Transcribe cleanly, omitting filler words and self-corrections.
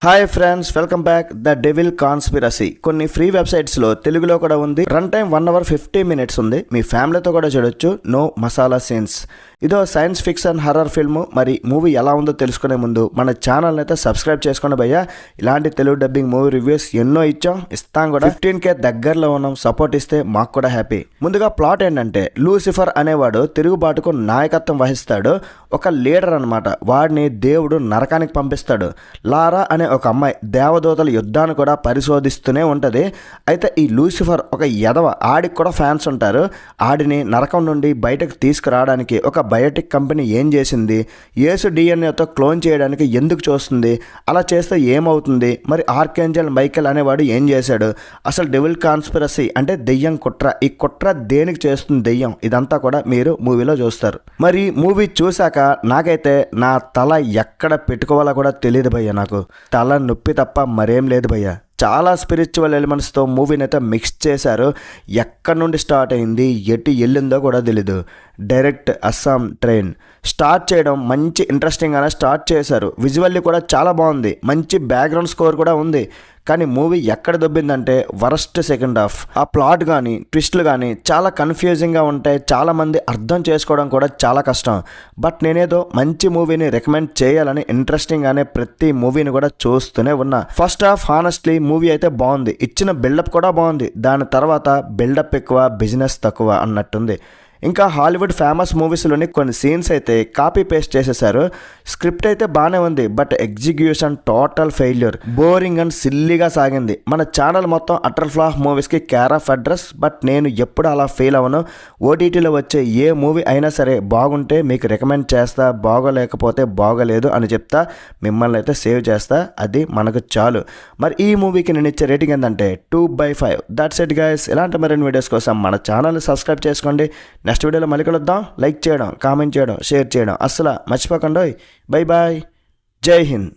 Hi friends, welcome back. The devil conspiracy కొన్ని free వెబ్సైట్స్లో తెలుగులో కూడా ఉంది. రన్ టైం 1 hour 50 minutes ఉంది. మీ ఫ్యామిలీతో కూడా చూడొచ్చు. No masala scenes. ఇదో సైన్స్ ఫిక్షన్ హర్రర్ ఫిల్మ్. మరి మూవీ ఎలా ఉందో తెలుసుకునే ముందు మన ఛానల్ని అయితే సబ్స్క్రైబ్ చేసుకోండి భయ్యా. ఇలాంటి తెలుగు డబ్బింగ్ మూవీ రివ్యూస్ ఎన్నో ఇస్తాం కూడా. 15K దగ్గరలో ఉన్నాం. సపోర్ట్ ఇస్తే మాకు కూడా హ్యాపీ. ముందుగా ప్లాట్ ఏంటంటే, లూసిఫర్ అనేవాడు తిరుగుబాటుకు నాయకత్వం వహిస్తాడు. ఒక లీడర్ అనమాట. వాడిని దేవుడు నరకానికి పంపిస్తాడు. లారా అనే ఒక అమ్మాయి దేవదూతల యుద్ధాన్ని కూడా పరిశోధిస్తూనే ఉంటుంది. అయితే ఈ లూసిఫర్ ఒక ఎదవ. ఆడికి కూడా ఫ్యాన్స్ ఉంటారు. ఆడిని నరకం నుండి బయటకు తీసుకురావడానికి ఒక బయోటిక్ కంపెనీ ఏం చేసింది, యేసు డిఎన్ఏతో క్లోన్ చేయడానికి ఎందుకు చూస్తుంది, అలా చేస్తే ఏమవుతుంది, మరి ఆర్కేంజల్ మైకెల్ అనేవాడు ఏం చేశాడు, అసలు డెవిల్ కాన్స్పిరసీ అంటే దెయ్యం కుట్ర, ఈ కుట్ర దేనికి చేస్తుంది దెయ్యం, ఇదంతా కూడా మీరు మూవీలో చూస్తారు. మరి మూవీ చూశాక నాకైతే నా తల ఎక్కడ పెట్టుకోవాలో కూడా తెలియదు భయ్య. నాకు తల నొప్పి తప్ప మరేం లేదు భయ్య. చాలా స్పిరిచువల్ ఎలిమెంట్స్తో మూవీని అయితే మిక్స్ చేశారు. ఎక్కడి నుండి స్టార్ట్ అయింది, ఎటు వెళ్ళిందో కూడా తెలీదు. డైరెక్ట్ అస్సాం ట్రైన్ స్టార్ట్ చేయడం మంచి ఇంట్రెస్టింగ్గానే స్టార్ట్ చేశారు. విజువల్లీ కూడా చాలా బాగుంది. మంచి బ్యాక్గ్రౌండ్ స్కోర్ కూడా ఉంది. కానీ మూవీ ఎక్కడ దొబ్బిందంటే వరస్ట్ సెకండ్ హాఫ్. ఆ ప్లాట్ కానీ ట్విస్ట్లు కానీ చాలా కన్ఫ్యూజింగ్గా ఉంటాయి. చాలామంది అర్థం చేసుకోవడం కూడా చాలా కష్టం. బట్ నేనేదో మంచి మూవీని రికమెండ్ చేయాలని ఇంట్రెస్టింగ్గానే ప్రతి మూవీని కూడా చూస్తూనే ఉన్నా. ఫస్ట్ హాఫ్ హానెస్ట్లీ మూవీ అయితే బాగుంది. ఇచ్చిన బిల్డప్ కూడా బాగుంది. దాని తర్వాత బిల్డప్ ఎక్కువ, బిజినెస్ తక్కువ అన్నట్టుంది. ఇంకా హాలీవుడ్ ఫేమస్ మూవీస్లోని కొన్ని సీన్స్ అయితే కాపీ పేస్ట్ చేసేసారు. స్క్రిప్ట్ అయితే బాగానే ఉంది, but execution total failure. Boring and సిల్లీగా సాగింది. మన ఛానల్ మొత్తం అటర్ ఫ్లాప్ మూవీస్కి కేర్ ఆఫ్ అడ్రస్. బట్ నేను ఎప్పుడు అలా ఫెయిల్ అవ్వను. ఓటీటీలో వచ్చే ఏ మూవీ అయినా సరే బాగుంటే మీకు రికమెండ్ చేస్తా, బాగోలేకపోతే బాగోలేదు అని చెప్తా, మిమ్మల్ని అయితే సేవ్ చేస్తా. అది మనకు చాలు. మరి ఈ మూవీకి నేను ఇచ్చే రేటింగ్ ఏంటంటే 2/5. That's it guys. ఇలాంటి మరిన్ని వీడియోస్ కోసం మన ఛానల్ని సబ్స్క్రైబ్ చేసుకోండి. నెక్స్ట్ వీడియోలో మళ్ళీ కలుద్దాం. లైక్ చేయడం, కామెంట్ చేయడం, షేర్ చేయడం అస్సలు మర్చిపోకండి. Bye bye. జై హింద్.